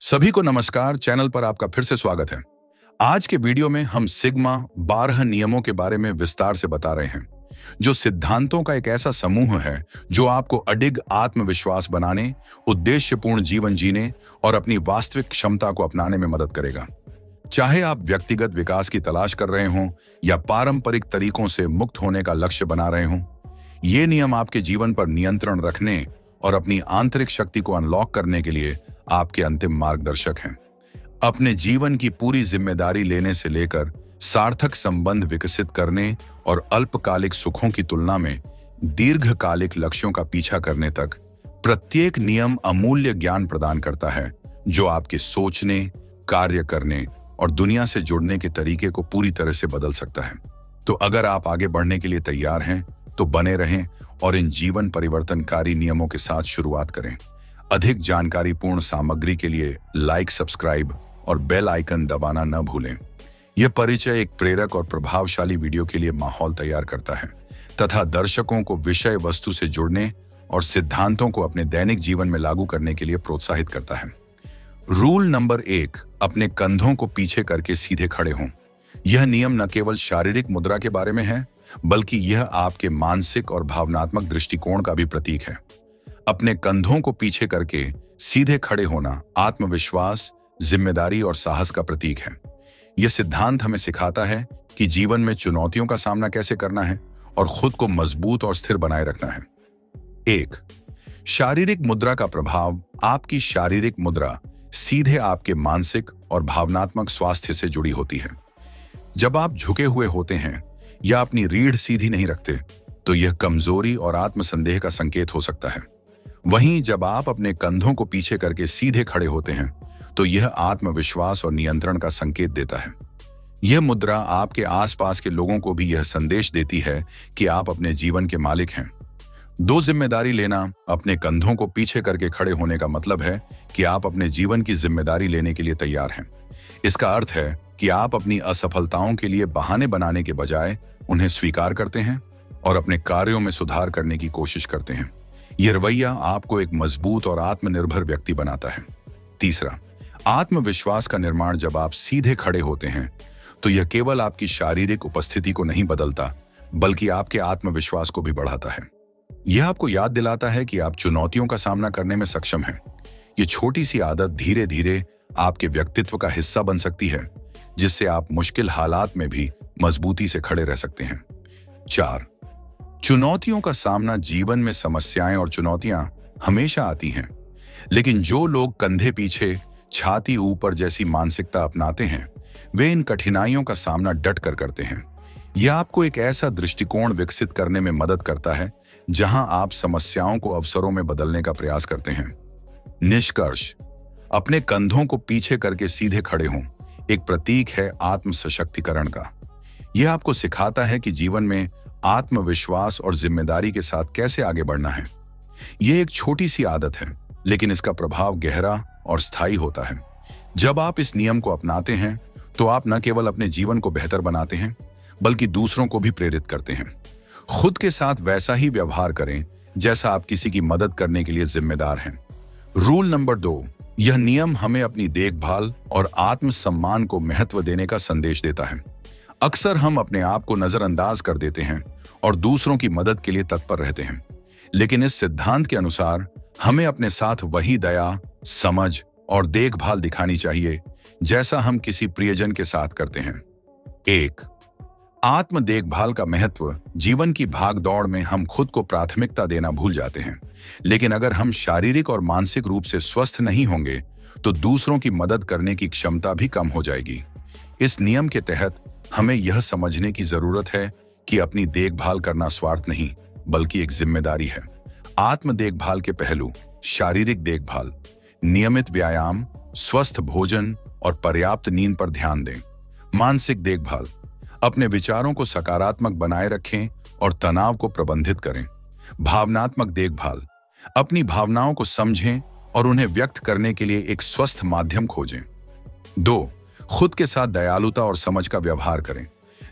सभी को नमस्कार। चैनल पर आपका फिर से स्वागत है। आज के वीडियो में हम सिग्मा 12 नियमों के बारे में विस्तार से बता रहे हैं, जो सिद्धांतों का एक ऐसा समूह है जो आपको अडिग आत्मविश्वास बनाने, उद्देश्यपूर्ण जीवन जीने और अपनी वास्तविक क्षमता को अपनाने में मदद करेगा। चाहे आप व्यक्तिगत विकास की तलाश कर रहे हों या पारंपरिक तरीकों से मुक्त होने का लक्ष्य बना रहे हों, ये नियम आपके जीवन पर नियंत्रण रखने और अपनी आंतरिक शक्ति को अनलॉक करने के लिए आपके अंतिम मार्गदर्शक हैं। अपने जीवन की पूरी जिम्मेदारी लेने से लेकर सार्थक संबंध विकसित करने और अल्पकालिक सुखों की तुलना में दीर्घकालिक लक्ष्यों का पीछा करने तक, प्रत्येक नियम अमूल्य ज्ञान प्रदान करता है जो आपके सोचने, कार्य करने और दुनिया से जुड़ने के तरीके को पूरी तरह से बदल सकता है। तो अगर आप आगे बढ़ने के लिए तैयार हैं तो बने रहें और इन जीवन परिवर्तनकारी नियमों के साथ शुरुआत करें। अधिक जानकारीपूर्ण सामग्री के लिए लाइक, सब्सक्राइब और बेल आइकन दबाना न भूलें। यह परिचय एक प्रेरक और प्रभावशाली वीडियो के लिए माहौल तैयार करता है तथा दर्शकों को विषय वस्तु से जुड़ने और सिद्धांतों को अपने दैनिक जीवन में लागू करने के लिए प्रोत्साहित करता है। रूल नंबर 1, अपने कंधों को पीछे करके सीधे खड़े हों। यह नियम न केवल शारीरिक मुद्रा के बारे में है, बल्कि यह आपके मानसिक और भावनात्मक दृष्टिकोण का भी प्रतीक है। अपने कंधों को पीछे करके सीधे खड़े होना आत्मविश्वास, जिम्मेदारी और साहस का प्रतीक है। यह सिद्धांत हमें सिखाता है कि जीवन में चुनौतियों का सामना कैसे करना है और खुद को मजबूत और स्थिर बनाए रखना है। 1. शारीरिक मुद्रा का प्रभाव। आपकी शारीरिक मुद्रा सीधे आपके मानसिक और भावनात्मक स्वास्थ्य से जुड़ी होती है। जब आप झुके हुए होते हैं या अपनी रीढ़ सीधी नहीं रखते, तो यह कमजोरी और आत्मसंदेह का संकेत हो सकता है। वहीं जब आप अपने कंधों को पीछे करके सीधे खड़े होते हैं, तो यह आत्मविश्वास और नियंत्रण का संकेत देता है। यह मुद्रा आपके आसपास के लोगों को भी यह संदेश देती है कि आप अपने जीवन के मालिक हैं। 2. जिम्मेदारी लेना। अपने कंधों को पीछे करके खड़े होने का मतलब है कि आप अपने जीवन की जिम्मेदारी लेने के लिए तैयार हैं। इसका अर्थ है कि आप अपनी असफलताओं के लिए बहाने बनाने के बजाय उन्हें स्वीकार करते हैं और अपने कार्यों में सुधार करने की कोशिश करते हैं। यह रवैया आपको एक मजबूत और आत्मनिर्भर व्यक्ति बनाता है। 3. आत्मविश्वास का निर्माण। जब आप सीधे खड़े होते हैं, तो यह केवल आपकी शारीरिक उपस्थिति को नहीं बदलता, बल्कि आपके आत्मविश्वास को भी बढ़ाता है। यह आपको याद दिलाता है कि आप चुनौतियों का सामना करने में सक्षम हैं। यह छोटी सी आदत धीरे धीरे आपके व्यक्तित्व का हिस्सा बन सकती है, जिससे आप मुश्किल हालात में भी मजबूती से खड़े रह सकते हैं। 4. चुनौतियों का सामना। जीवन में समस्याएं और चुनौतियां हमेशा आती हैं, लेकिन जो लोग कंधे पीछे, छाती ऊपर जैसी मानसिकता अपनाते हैं, वे इन कठिनाइयों का सामना डट कर करते हैं। यह आपको एक ऐसा दृष्टिकोण विकसित करने में मदद करता है जहां आप समस्याओं को अवसरों में बदलने का प्रयास करते हैं। निष्कर्ष। अपने कंधों को पीछे करके सीधे खड़े हों एक प्रतीक है आत्म सशक्तिकरण का। यह आपको सिखाता है कि जीवन में आत्मविश्वास और जिम्मेदारी के साथ कैसे आगे बढ़ना है। यह एक छोटी सी आदत है, लेकिन इसका प्रभाव गहरा और स्थायी होता है। जब आप इस नियम को अपनाते हैं, तो आप न केवल अपने जीवन को बेहतर बनाते हैं, बल्कि दूसरों को भी प्रेरित करते हैं। खुद के साथ वैसा ही व्यवहार करें जैसा आप किसी की मदद करने के लिए जिम्मेदार हैं। Rule number 2। यह नियम हमें अपनी देखभाल और आत्मसम्मान को महत्व देने का संदेश देता है। अक्सर हम अपने आप को नजरअंदाज कर देते हैं और दूसरों की मदद के लिए तत्पर रहते हैं, लेकिन इस सिद्धांत के अनुसार हमें अपने साथ वही दया, समझ और देखभाल दिखानी चाहिए जैसा हम किसी प्रियजन के साथ करते हैं। 1. आत्म देखभाल का महत्व। जीवन की भागदौड़ में हम खुद को प्राथमिकता देना भूल जाते हैं, लेकिन अगर हम शारीरिक और मानसिक रूप से स्वस्थ नहीं होंगे, तो दूसरों की मदद करने की क्षमता भी कम हो जाएगी। इस नियम के तहत हमें यह समझने की जरूरत है कि अपनी देखभाल करना स्वार्थ नहीं, बल्कि एक जिम्मेदारी है। आत्म देखभाल के पहलू। शारीरिक देखभाल। नियमित व्यायाम, स्वस्थ भोजन और पर्याप्त नींद पर ध्यान दें। मानसिक देखभाल। अपने विचारों को सकारात्मक बनाए रखें और तनाव को प्रबंधित करें। भावनात्मक देखभाल। अपनी भावनाओं को समझें और उन्हें व्यक्त करने के लिए एक स्वस्थ माध्यम खोजें। 2. खुद के साथ दयालुता और समझ का व्यवहार करें।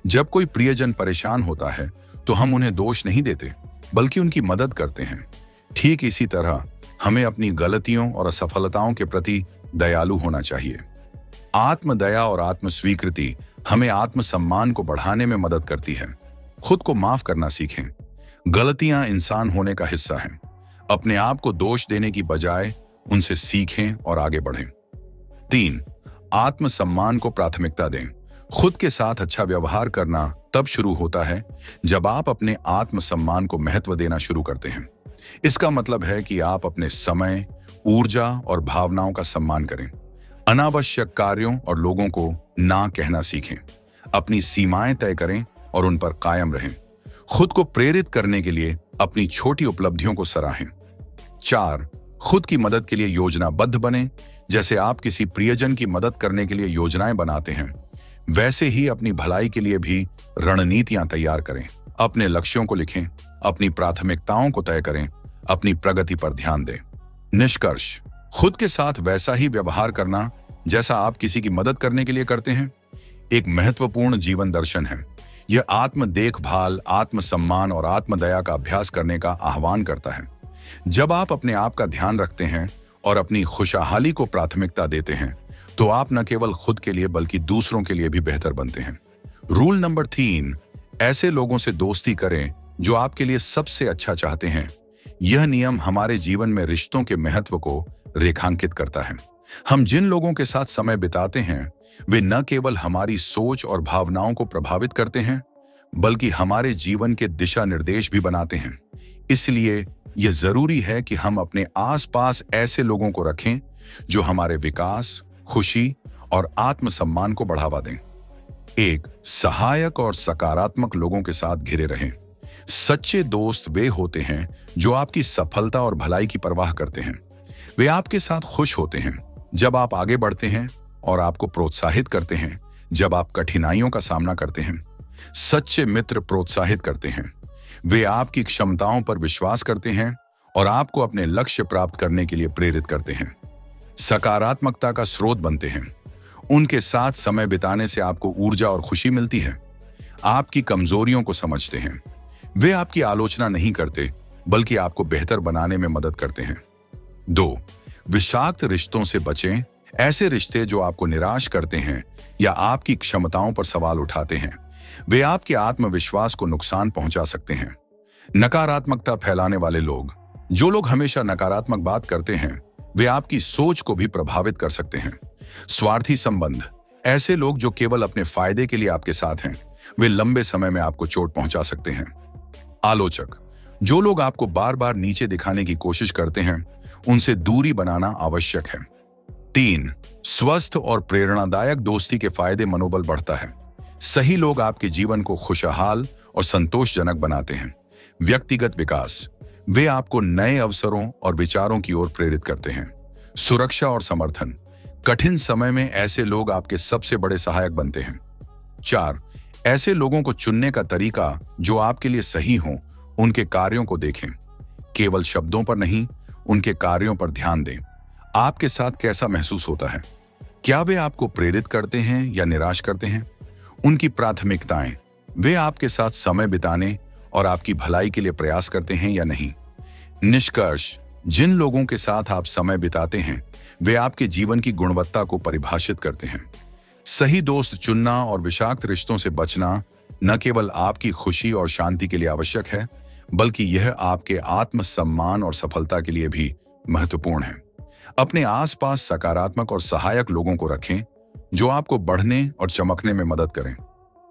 जब कोई प्रियजन परेशान होता है, तो हम उन्हें दोष नहीं देते, बल्कि उनकी मदद करते हैं। ठीक इसी तरह हमें अपनी गलतियों और असफलताओं के प्रति दयालु होना चाहिए। आत्मदया और आत्म स्वीकृति हमें आत्मसम्मान को बढ़ाने में मदद करती है। खुद को माफ करना सीखें। गलतियां इंसान होने का हिस्सा हैं। अपने आप को दोष देने की बजाय उनसे सीखें और आगे बढ़ें। 3. आत्मसम्मान को प्राथमिकता दें। खुद के साथ अच्छा व्यवहार करना तब शुरू होता है जब आप अपने आत्मसम्मान को महत्व देना शुरू करते हैं। इसका मतलब है कि आप अपने समय, ऊर्जा और भावनाओं का सम्मान करें। अनावश्यक कार्यों और लोगों को ना कहना सीखें। अपनी सीमाएं तय करें और उन पर कायम रहें। खुद को प्रेरित करने के लिए अपनी छोटी उपलब्धियों को सराहें। 4. खुद की मदद के लिए योजनाबद्ध बनें। जैसे आप किसी प्रियजन की मदद करने के लिए योजनाएं बनाते हैं, वैसे ही अपनी भलाई के लिए भी रणनीतियां तैयार करें। अपने लक्ष्यों को लिखें, अपनी प्राथमिकताओं को तय करें, अपनी प्रगति पर ध्यान दें। निष्कर्ष: खुद के साथ वैसा ही व्यवहार करना जैसा आप किसी की मदद करने के लिए करते हैं, एक महत्वपूर्ण जीवन दर्शन है। यह आत्म देखभाल, आत्मसम्मान और आत्मदया का अभ्यास करने का आह्वान करता है। जब आप अपने आप का ध्यान रखते हैं और अपनी खुशहाली को प्राथमिकता देते हैं, तो आप न केवल खुद के लिए बल्कि दूसरों के लिए भी बेहतर बनते हैं। रूल नंबर 3: ऐसे लोगों से दोस्ती करें जो आपके लिए सबसे अच्छा चाहते हैं। यह नियम हमारे जीवन में रिश्तों के महत्व को रेखांकित करता है। हम जिन लोगों के साथ समय बिताते हैं, वे न केवल हमारी सोच और भावनाओं को प्रभावित करते हैं, बल्कि हमारे जीवन के दिशा निर्देश भी बनाते हैं। इसलिए यह जरूरी है कि हम अपने आसपास ऐसे लोगों को रखें जो हमारे विकास, खुशी और आत्मसम्मान को बढ़ावा दें। 1. सहायक और सकारात्मक लोगों के साथ घिरे रहें। सच्चे दोस्त वे होते हैं जो आपकी सफलता और भलाई की परवाह करते हैं। वे आपके साथ खुश होते हैं जब आप आगे बढ़ते हैं और आपको प्रोत्साहित करते हैं जब आप कठिनाइयों का सामना करते हैं। सच्चे मित्र प्रोत्साहित करते हैं। वे आपकी क्षमताओं पर विश्वास करते हैं और आपको अपने लक्ष्य प्राप्त करने के लिए प्रेरित करते हैं। सकारात्मकता का स्रोत बनते हैं। उनके साथ समय बिताने से आपको ऊर्जा और खुशी मिलती है। आपकी कमजोरियों को समझते हैं। वे आपकी आलोचना नहीं करते, बल्कि आपको बेहतर बनाने में मदद करते हैं। 2. विषाक्त रिश्तों से बचें। ऐसे रिश्ते जो आपको निराश करते हैं या आपकी क्षमताओं पर सवाल उठाते हैं, वे आपके आत्मविश्वास को नुकसान पहुंचा सकते हैं। नकारात्मकता फैलाने वाले लोग, जो लोग हमेशा नकारात्मक बात करते हैं, वे आपकी सोच को भी प्रभावित कर सकते हैं। स्वार्थी संबंध, ऐसे लोग जो केवल अपने फायदे के लिए आपके साथ हैं, वे लंबे समय में आपको चोट पहुंचा सकते हैं। आलोचक, जो लोग आपको बार बार नीचे दिखाने की कोशिश करते हैं, उनसे दूरी बनाना आवश्यक है। 3. स्वस्थ और प्रेरणादायक दोस्ती के फायदे मनोबल बढ़ता है। सही लोग आपके जीवन को खुशहाल और संतोषजनक बनाते हैं। व्यक्तिगत विकास, वे आपको नए अवसरों और विचारों की ओर प्रेरित करते हैं। सुरक्षा और समर्थन, कठिन समय में ऐसे लोग आपके सबसे बड़े सहायक बनते हैं। 4. ऐसे लोगों को चुनने का तरीका जो आपके लिए सही हो। उनके कार्यों को देखें, केवल शब्दों पर नहीं, उनके कार्यों पर ध्यान दें। आपके साथ कैसा महसूस होता है? क्या वे आपको प्रेरित करते हैं या निराश करते हैं? उनकी प्राथमिकताएं, वे आपके साथ समय बिताने और आपकी भलाई के लिए प्रयास करते हैं या नहीं? निष्कर्ष: जिन लोगों के साथ आप समय बिताते हैं, वे आपके जीवन की गुणवत्ता को परिभाषित करते हैं। सही दोस्त चुनना और विषाक्त रिश्तों से बचना न केवल आपकी खुशी और शांति के लिए आवश्यक है, बल्कि यह आपके आत्मसम्मान और सफलता के लिए भी महत्वपूर्ण है। अपने आसपास सकारात्मक और सहायक लोगों को रखें जो आपको बढ़ने और चमकने में मदद करें।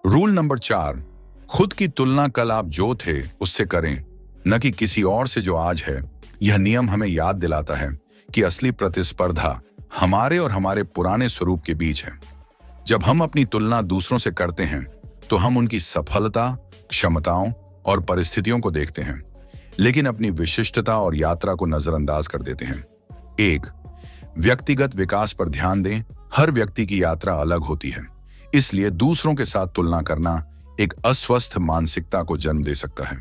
रूल नंबर 4: खुद की तुलना कल आप जो थे उससे करें, न कि किसी और से जो आज है। यह नियम हमें याद दिलाता है कि असली प्रतिस्पर्धा हमारे और हमारे पुराने स्वरूप के बीच है। जब हम अपनी तुलना दूसरों से करते हैं, तो हम उनकी सफलता, क्षमताओं और परिस्थितियों को देखते हैं, लेकिन अपनी विशिष्टता और यात्रा को नजरअंदाज कर देते हैं। 1. व्यक्तिगत विकास पर ध्यान दें। हर व्यक्ति की यात्रा अलग होती है, इसलिए दूसरों के साथ तुलना करना एक अस्वस्थ मानसिकता को जन्म दे सकता है।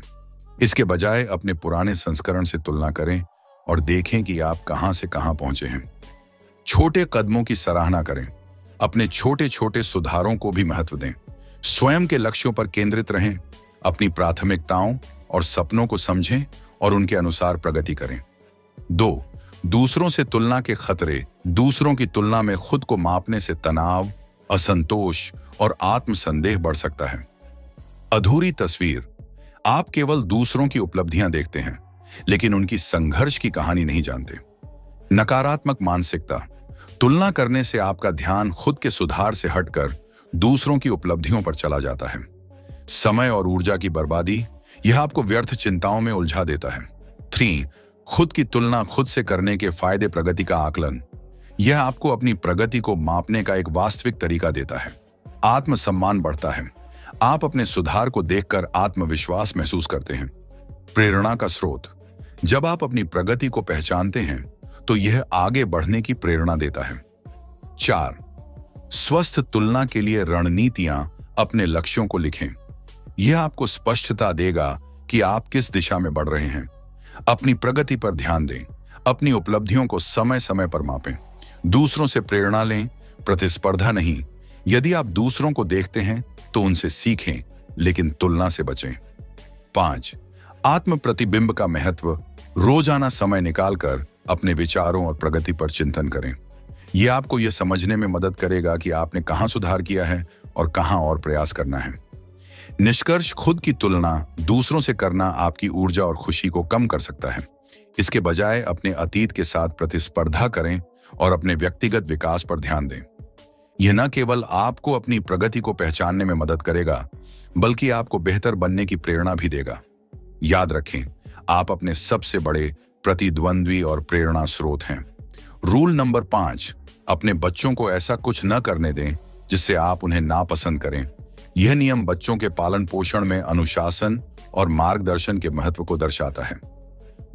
इसके बजाय अपने पुराने संस्करण से तुलना करें और देखें कि आप कहां से कहां पहुंचे हैं। छोटे कदमों की सराहना करें। अपने छोटे छोटे सुधारों को भी महत्व दें। स्वयं के लक्ष्यों पर केंद्रित रहें। अपनी प्राथमिकताओं और सपनों को समझें और उनके अनुसार प्रगति करें। 2. दूसरों से तुलना के खतरे, दूसरों की तुलना में खुद को मापने से तनाव, असंतोष और आत्मसंदेह बढ़ सकता है। अधूरी तस्वीर, आप केवल दूसरों की उपलब्धियां देखते हैं, लेकिन उनकी संघर्ष की कहानी नहीं जानते। नकारात्मक मानसिकता, तुलना करने से आपका ध्यान खुद के सुधार से हटकर दूसरों की उपलब्धियों पर चला जाता है। समय और ऊर्जा की बर्बादी, यह आपको व्यर्थ चिंताओं में उलझा देता है। 3. खुद की तुलना खुद से करने के फायदे, प्रगति का आकलन, यह आपको अपनी प्रगति को मापने का एक वास्तविक तरीका देता है। आत्मसम्मान बढ़ता है, आप अपने सुधार को देखकर आत्मविश्वास महसूस करते हैं। प्रेरणा का स्रोत, जब आप अपनी प्रगति को पहचानते हैं तो यह आगे बढ़ने की प्रेरणा देता है। 4. स्वस्थ तुलना के लिए रणनीतियां, अपने लक्ष्यों को लिखें, यह आपको स्पष्टता देगा कि आप किस दिशा में बढ़ रहे हैं। अपनी प्रगति पर ध्यान दें, अपनी उपलब्धियों को समय समय पर मापें, दूसरों से प्रेरणा लें, प्रतिस्पर्धा नहीं। यदि आप दूसरों को देखते हैं तो उनसे सीखें, लेकिन तुलना से बचें। 5. आत्म प्रतिबिंब का महत्व, रोजाना समय निकालकर अपने विचारों और प्रगति पर चिंतन करें। यह आपको यह समझने में मदद करेगा कि आपने कहां सुधार किया है और कहां और प्रयास करना है। निष्कर्ष, खुद की तुलना दूसरों से करना आपकी ऊर्जा और खुशी को कम कर सकता है। इसके बजाय अपने अतीत के साथ प्रतिस्पर्धा करें और अपने व्यक्तिगत विकास पर ध्यान दें। यह न केवल आपको अपनी प्रगति को पहचानने में मदद करेगा, बल्कि आपको बेहतर बनने की प्रेरणा भी देगा। याद रखें, आप अपने सबसे बड़े प्रतिद्वंद्वी और प्रेरणा स्रोत हैं। रूल नंबर 5, अपने बच्चों को ऐसा कुछ न करने दें जिससे आप उन्हें नापसंद करें। यह नियम बच्चों के पालन पोषण में अनुशासन और मार्गदर्शन के महत्व को दर्शाता है।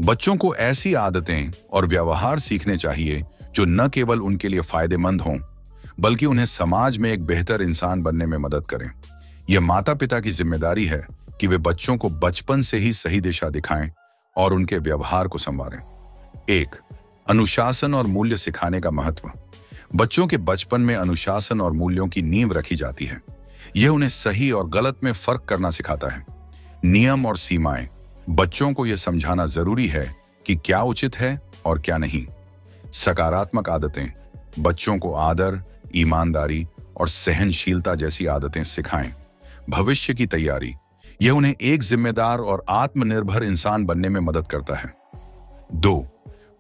बच्चों को ऐसी आदतें और व्यवहार सीखने चाहिए जो न केवल उनके लिए फायदेमंद हों, बल्कि उन्हें समाज में एक बेहतर इंसान बनने में मदद करें। यह माता पिता की जिम्मेदारी है कि वे बच्चों को बचपन से ही सही दिशा दिखाएं और उनके व्यवहार को संवारें। 1. अनुशासन और मूल्य सिखाने का महत्व, बच्चों के बचपन में अनुशासन और मूल्यों की नींव रखी जाती है। यह उन्हें सही और गलत में फर्क करना सिखाता है। नियम और सीमाएं, बच्चों को यह समझाना जरूरी है कि क्या उचित है और क्या नहीं। सकारात्मक आदतें, बच्चों को आदर, ईमानदारी और सहनशीलता जैसी आदतें सिखाएं। भविष्य की तैयारी, यह उन्हें एक जिम्मेदार और आत्मनिर्भर इंसान बनने में मदद करता है। 2.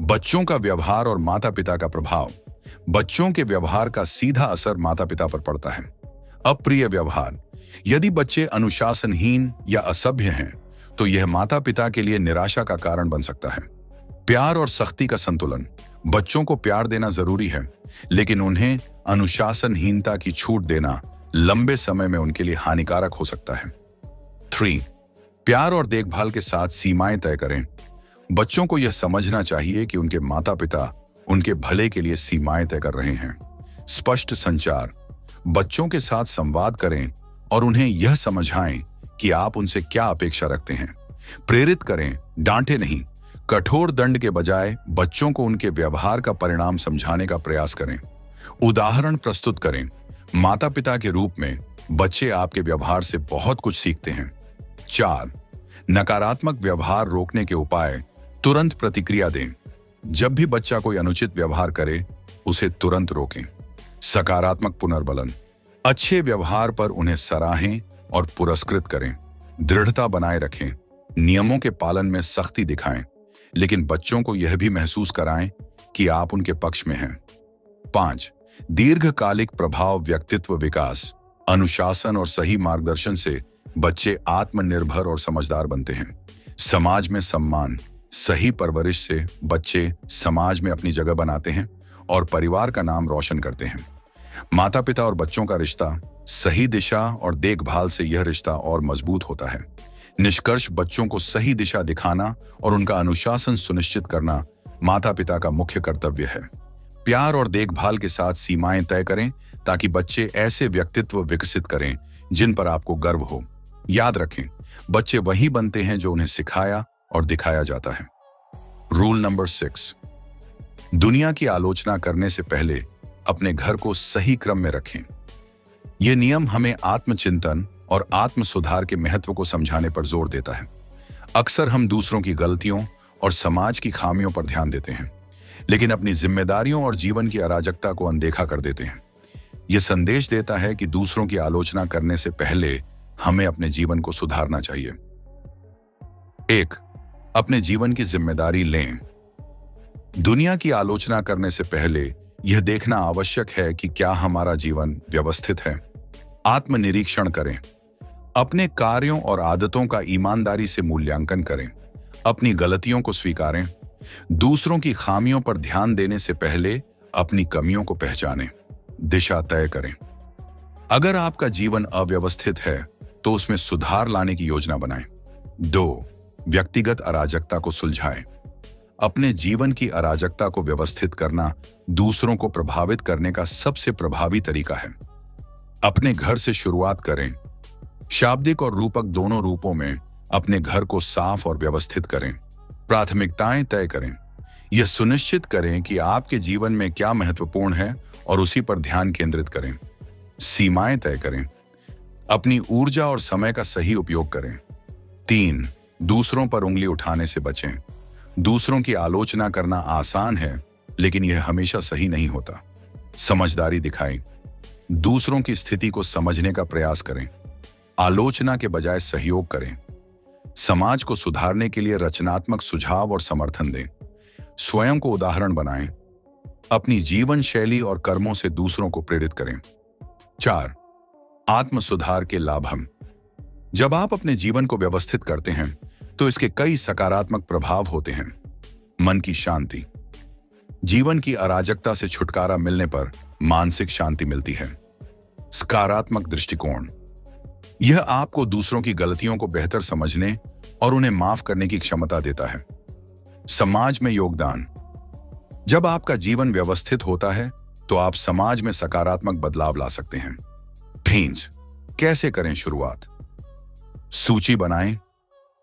बच्चों का व्यवहार और माता पिता का प्रभाव, बच्चों के व्यवहार का सीधा असर माता पिता पर पड़ता है। अप्रिय व्यवहार, यदि बच्चे अनुशासनहीन या असभ्य हैं तो यह माता पिता के लिए निराशा का कारण बन सकता है। प्यार और सख्ती का संतुलन, बच्चों को प्यार देना जरूरी है, लेकिन उन्हें अनुशासनहीनता की छूट देना लंबे समय में उनके लिए हानिकारक हो सकता है। 3. प्यार और देखभाल के साथ सीमाएं तय करें। बच्चों को यह समझना चाहिए कि उनके माता पिता उनके भले के लिए सीमाएं तय कर रहे हैं। स्पष्ट संचार, बच्चों के साथ संवाद करें और उन्हें यह समझाएं कि आप उनसे क्या अपेक्षा रखते हैं। प्रेरित करें, डांटे नहीं। कठोर दंड के बजाय बच्चों को उनके व्यवहार का परिणाम समझाने का प्रयास करें। उदाहरण प्रस्तुत करें। माता पिता के रूप में बच्चे आपके व्यवहार से बहुत कुछ सीखते हैं। 4. नकारात्मक व्यवहार रोकने के उपाय, तुरंत प्रतिक्रिया दें। जब भी बच्चा कोई अनुचित व्यवहार करे, उसे तुरंत रोकें। सकारात्मक पुनर्बलन, अच्छे व्यवहार पर उन्हें सराहें और पुरस्कृत करें। दृढ़ता बनाए रखें, नियमों के पालन में सख्ती दिखाएं, लेकिन बच्चों को यह भी महसूस कराएं कि आप उनके पक्ष में हैं। 5. दीर्घकालिक प्रभाव, व्यक्तित्व विकास, अनुशासन और सही मार्गदर्शन से बच्चे आत्मनिर्भर और समझदार बनते हैं। समाज में सम्मान, सही परवरिश से बच्चे समाज में अपनी जगह बनाते हैं और परिवार का नाम रोशन करते हैं। माता पिता और बच्चों का रिश्ता, सही दिशा और देखभाल से यह रिश्ता और मजबूत होता है। निष्कर्ष, बच्चों को सही दिशा दिखाना और उनका अनुशासन सुनिश्चित करना माता पिता का मुख्य कर्तव्य है। प्यार और देखभाल के साथ सीमाएं तय करें ताकि बच्चे ऐसे व्यक्तित्व विकसित करें जिन पर आपको गर्व हो। याद रखें, बच्चे वही बनते हैं जो उन्हें सिखाया और दिखाया जाता है। रूल नंबर 6, दुनिया की आलोचना करने से पहले अपने घर को सही क्रम में रखें। यह नियम हमें आत्मचिंतन और आत्म सुधार के महत्व को समझाने पर जोर देता है। अक्सर हम दूसरों की गलतियों और समाज की खामियों पर ध्यान देते हैं, लेकिन अपनी जिम्मेदारियों और जीवन की अराजकता को अनदेखा कर देते हैं। यह संदेश देता है कि दूसरों की आलोचना करने से पहले हमें अपने जीवन को सुधारना चाहिए। 1. अपने जीवन की जिम्मेदारी लें। दुनिया की आलोचना करने से पहले यह देखना आवश्यक है कि क्या हमारा जीवन व्यवस्थित है। आत्मनिरीक्षण करें, अपने कार्यों और आदतों का ईमानदारी से मूल्यांकन करें, अपनी गलतियों को स्वीकारें, दूसरों की खामियों पर ध्यान देने से पहले अपनी कमियों को पहचानें, दिशा तय करें। अगर आपका जीवन अव्यवस्थित है तो उसमें सुधार लाने की योजना बनाएं। 2. व्यक्तिगत अराजकता को सुलझाएं। अपने जीवन की अराजकता को व्यवस्थित करना दूसरों को प्रभावित करने का सबसे प्रभावी तरीका है। अपने घर से शुरुआत करें। शाब्दिक और रूपक दोनों रूपों में अपने घर को साफ और व्यवस्थित करें। प्राथमिकताएं तय करें। यह सुनिश्चित करें कि आपके जीवन में क्या महत्वपूर्ण है और उसी पर ध्यान केंद्रित करें। सीमाएं तय करें। अपनी ऊर्जा और समय का सही उपयोग करें। 3. दूसरों पर उंगली उठाने से बचें। दूसरों की आलोचना करना आसान है, लेकिन यह हमेशा सही नहीं होता। समझदारी दिखाएं। दूसरों की स्थिति को समझने का प्रयास करें। आलोचना के बजाय सहयोग करें। समाज को सुधारने के लिए रचनात्मक सुझाव और समर्थन दें। स्वयं को उदाहरण बनाएं। अपनी जीवन शैली और कर्मों से दूसरों को प्रेरित करें। 4. आत्म सुधार के लाभ। जब आप अपने जीवन को व्यवस्थित करते हैं तो इसके कई सकारात्मक प्रभाव होते हैं। मन की शांति। जीवन की अराजकता से छुटकारा मिलने पर मानसिक शांति मिलती है। सकारात्मक दृष्टिकोण। यह आपको दूसरों की गलतियों को बेहतर समझने और उन्हें माफ करने की क्षमता देता है। समाज में योगदान। जब आपका जीवन व्यवस्थित होता है तो आप समाज में सकारात्मक बदलाव ला सकते हैं। फेंच। कैसे करें शुरुआत? सूची बनाएं।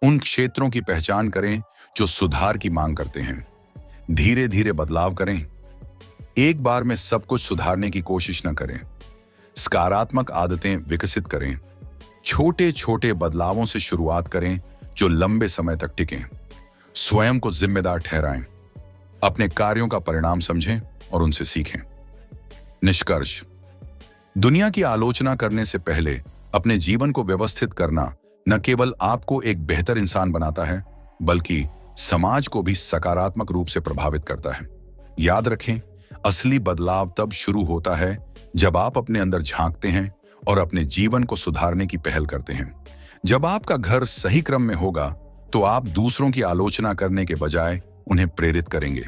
उन क्षेत्रों की पहचान करें जो सुधार की मांग करते हैं। धीरे धीरे बदलाव करें। एक बार में सब कुछ सुधारने की कोशिश न करें। सकारात्मक आदतें विकसित करें। छोटे छोटे बदलावों से शुरुआत करें जो लंबे समय तक टिकें। स्वयं को जिम्मेदार ठहराएं। अपने कार्यों का परिणाम समझें और उनसे सीखें। निष्कर्ष। दुनिया की आलोचना करने से पहले अपने जीवन को व्यवस्थित करना न केवल आपको एक बेहतर इंसान बनाता है, बल्कि समाज को भी सकारात्मक रूप से प्रभावित करता है। याद रखें, असली बदलाव तब शुरू होता है जब आप अपने अंदर झांकते हैं और अपने जीवन को सुधारने की पहल करते हैं। जब आपका घर सही क्रम में होगा तो आप दूसरों की आलोचना करने के बजाय उन्हें प्रेरित करेंगे।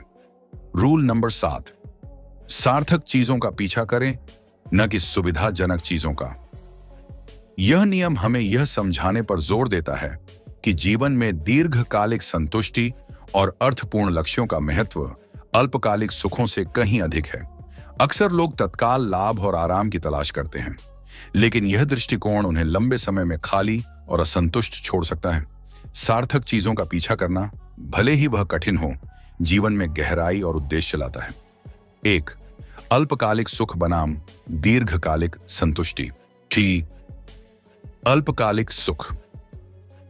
Rule number 7। सार्थक चीजों का पीछा करें, न कि सुविधाजनक चीजों का। यह नियम हमें यह समझाने पर जोर देता है कि जीवन में दीर्घकालिक संतुष्टि और अर्थपूर्ण लक्ष्यों का महत्व अल्पकालिक सुखों से कहीं अधिक है। अक्सर लोग तत्काल लाभ और आराम की तलाश करते हैं, लेकिन यह दृष्टिकोण उन्हें लंबे समय में खाली और असंतुष्ट छोड़ सकता है। सार्थक चीजों का पीछा करना, भले ही वह कठिन हो, जीवन में गहराई और उद्देश्य लाता है। 1. अल्पकालिक सुख बनाम दीर्घकालिक संतुष्टि। अल्पकालिक सुख।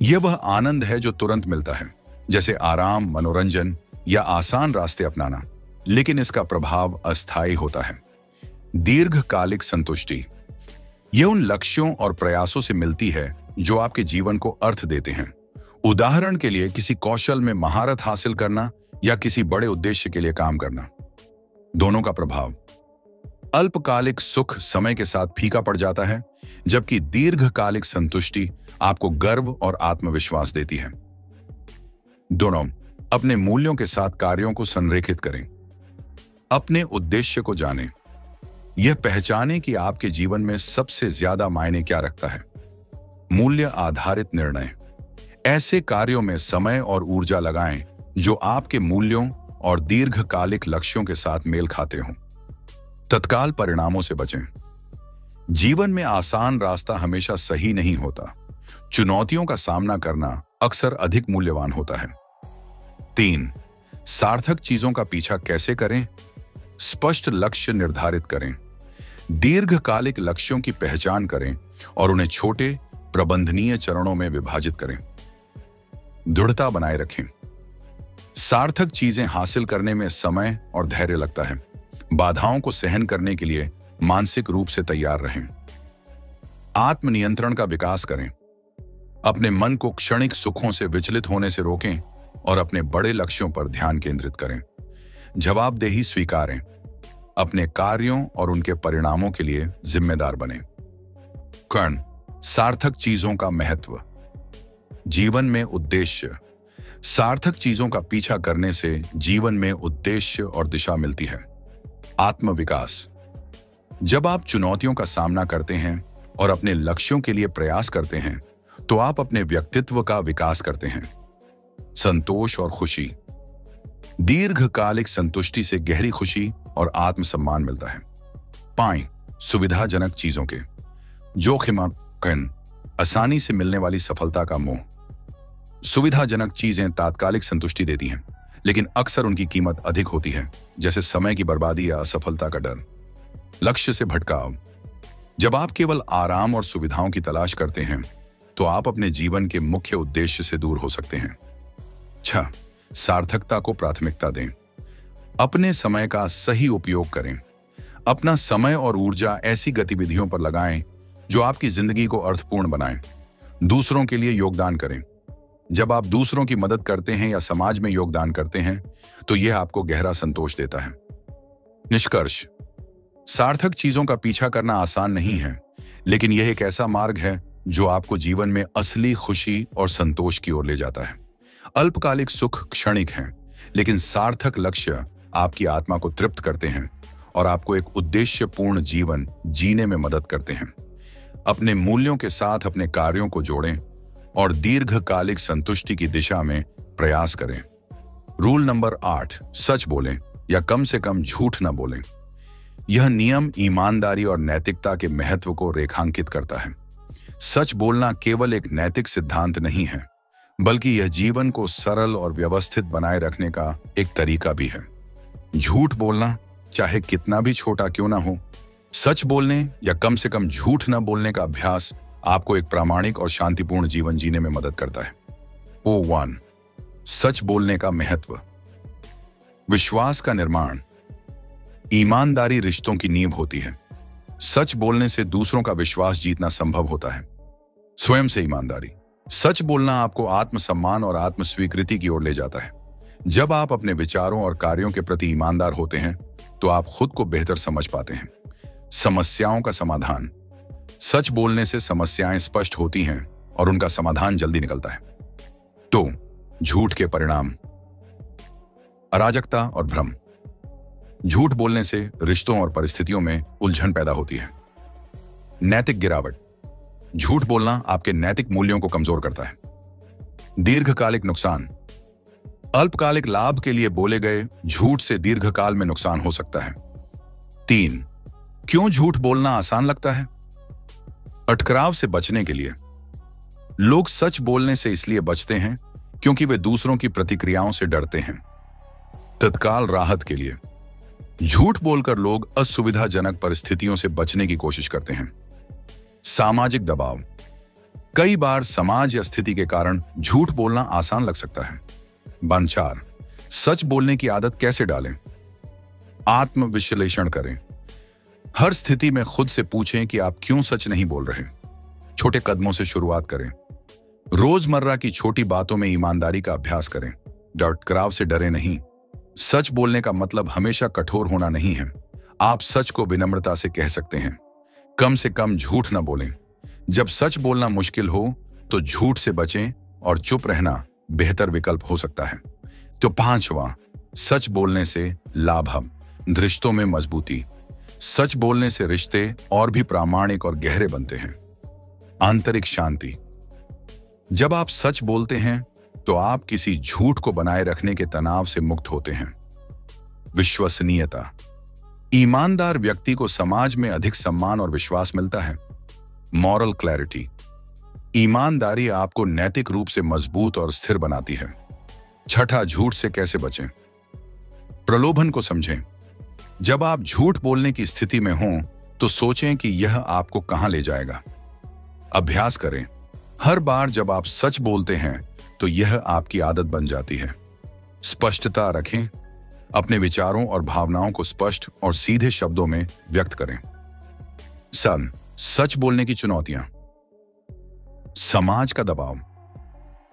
यह वह आनंद है जो तुरंत मिलता है, जैसे आराम, मनोरंजन या आसान रास्ते अपनाना, लेकिन इसका प्रभाव अस्थायी होता है। दीर्घकालिक संतुष्टि। यह उन लक्ष्यों और प्रयासों से मिलती है जो आपके जीवन को अर्थ देते हैं। उदाहरण के लिए किसी कौशल में महारत हासिल करना या किसी बड़े उद्देश्य के लिए काम करना। दोनों का प्रभाव। अल्पकालिक सुख समय के साथ फीका पड़ जाता है, जबकि दीर्घकालिक संतुष्टि आपको गर्व और आत्मविश्वास देती है। दोनों अपने मूल्यों के साथ कार्यों को संरेखित करें। अपने उद्देश्य को जानें। यह पहचानें कि आपके जीवन में सबसे ज्यादा मायने क्या रखता है। मूल्य आधारित निर्णय। ऐसे कार्यों में समय और ऊर्जा लगाएं जो आपके मूल्यों और दीर्घकालिक लक्ष्यों के साथ मेल खाते हों। तत्काल परिणामों से बचें। जीवन में आसान रास्ता हमेशा सही नहीं होता। चुनौतियों का सामना करना अक्सर अधिक मूल्यवान होता है। 3. सार्थक चीजों का पीछा कैसे करें? स्पष्ट लक्ष्य निर्धारित करें। दीर्घकालिक लक्ष्यों की पहचान करें और उन्हें छोटे प्रबंधनीय चरणों में विभाजित करें। दृढ़ता बनाए रखें। सार्थक चीजें हासिल करने में समय और धैर्य लगता है। बाधाओं को सहन करने के लिए मानसिक रूप से तैयार रहें। आत्मनियंत्रण का विकास करें। अपने मन को क्षणिक सुखों से विचलित होने से रोकें और अपने बड़े लक्ष्यों पर ध्यान केंद्रित करें। जवाबदेही स्वीकारें। अपने कार्यों और उनके परिणामों के लिए जिम्मेदार बनें। कर्ण, सार्थक चीजों का महत्व। जीवन में उद्देश्य। सार्थक चीजों का पीछा करने से जीवन में उद्देश्य और दिशा मिलती है। आत्मविकास। जब आप चुनौतियों का सामना करते हैं और अपने लक्ष्यों के लिए प्रयास करते हैं तो आप अपने व्यक्तित्व का विकास करते हैं। संतोष और खुशी। दीर्घकालिक संतुष्टि से गहरी खुशी और आत्मसम्मान मिलता है। पाएं, सुविधाजनक चीजों के जोखिम कन, आसानी से मिलने वाली सफलता का मोह। सुविधाजनक चीजें तात्कालिक संतुष्टि देती हैं, लेकिन अक्सर उनकी कीमत अधिक होती है, जैसे समय की बर्बादी या असफलता का डर। लक्ष्य से भटकाव। जब आप केवल आराम और सुविधाओं की तलाश करते हैं तो आप अपने जीवन के मुख्य उद्देश्य से दूर हो सकते हैं। 6. सार्थकता को प्राथमिकता दें। अपने समय का सही उपयोग करें। अपना समय और ऊर्जा ऐसी गतिविधियों पर लगाएं जो आपकी जिंदगी को अर्थपूर्ण बनाएं। दूसरों के लिए योगदान करें। जब आप दूसरों की मदद करते हैं या समाज में योगदान करते हैं तो यह आपको गहरा संतोष देता है। निष्कर्ष। सार्थक चीजों का पीछा करना आसान नहीं है, लेकिन यह एक ऐसा मार्ग है जो आपको जीवन में असली खुशी और संतोष की ओर ले जाता है। अल्पकालिक सुख क्षणिक हैं, लेकिन सार्थक लक्ष्य आपकी आत्मा को तृप्त करते हैं और आपको एक उद्देश्यपूर्ण जीवन जीने में मदद करते हैं। अपने मूल्यों के साथ अपने कार्यों को जोड़ें और दीर्घकालिक संतुष्टि की दिशा में प्रयास करें। रूल नंबर 8, सच बोलें या कम से कम झूठ न बोलें। यह नियम ईमानदारी और नैतिकता के महत्व को रेखांकित करता है। सच बोलना केवल एक नैतिक सिद्धांत नहीं है, बल्कि यह जीवन को सरल और व्यवस्थित बनाए रखने का एक तरीका भी है। झूठ बोलना, चाहे कितना भी छोटा क्यों ना हो, सच बोलने या कम से कम झूठ न बोलने का अभ्यास आपको एक प्रामाणिक और शांतिपूर्ण जीवन जीने में मदद करता है। O1, सच बोलने का महत्व। विश्वास का निर्माण। ईमानदारी रिश्तों की नींव होती है। सच बोलने से दूसरों का विश्वास जीतना संभव होता है। स्वयं से ईमानदारी। सच बोलना आपको आत्मसम्मान और आत्मस्वीकृति की ओर ले जाता है। जब आप अपने विचारों और कार्यों के प्रति ईमानदार होते हैं तो आप खुद को बेहतर समझ पाते हैं। समस्याओं का समाधान। सच बोलने से समस्याएं स्पष्ट होती हैं और उनका समाधान जल्दी निकलता है। तो झूठ के परिणाम। अराजकता और भ्रम। झूठ बोलने से रिश्तों और परिस्थितियों में उलझन पैदा होती है। नैतिक गिरावट। झूठ बोलना आपके नैतिक मूल्यों को कमजोर करता है। दीर्घकालिक नुकसान। अल्पकालिक लाभ के लिए बोले गए झूठ से दीर्घकाल में नुकसान हो सकता है। 3. क्यों झूठ बोलना आसान लगता है? अटकराव से बचने के लिए। लोग सच बोलने से इसलिए बचते हैं क्योंकि वे दूसरों की प्रतिक्रियाओं से डरते हैं। तत्काल राहत के लिए। झूठ बोलकर लोग असुविधाजनक परिस्थितियों से बचने की कोशिश करते हैं। सामाजिक दबाव। कई बार समाज या स्थिति के कारण झूठ बोलना आसान लग सकता है। बंचार। सच बोलने की आदत कैसे डालें? आत्मविश्लेषण करें। हर स्थिति में खुद से पूछें कि आप क्यों सच नहीं बोल रहे। छोटे कदमों से शुरुआत करें। रोजमर्रा की छोटी बातों में ईमानदारी का अभ्यास करें। अटकराव से डरे नहीं। सच बोलने का मतलब हमेशा कठोर होना नहीं है। आप सच को विनम्रता से कह सकते हैं। कम से कम झूठ न बोलें। जब सच बोलना मुश्किल हो तो झूठ से बचें और चुप रहना बेहतर विकल्प हो सकता है। तो 5वां, सच बोलने से लाभ। रिश्तों में मजबूती। सच बोलने से रिश्ते और भी प्रामाणिक और गहरे बनते हैं। आंतरिक शांति। जब आप सच बोलते हैं तो आप किसी झूठ को बनाए रखने के तनाव से मुक्त होते हैं। विश्वसनीयता। ईमानदार व्यक्ति को समाज में अधिक सम्मान और विश्वास मिलता है। Moral clarity. ईमानदारी आपको नैतिक रूप से मजबूत और स्थिर बनाती है। 6, झूठ से कैसे बचें? प्रलोभन को समझें। जब आप झूठ बोलने की स्थिति में हों तो सोचें कि यह आपको कहां ले जाएगा। अभ्यास करें। हर बार जब आप सच बोलते हैं तो यह आपकी आदत बन जाती है। स्पष्टता रखें, अपने विचारों और भावनाओं को स्पष्ट और सीधे शब्दों में व्यक्त करें। सच बोलने की चुनौतियां। समाज का दबाव।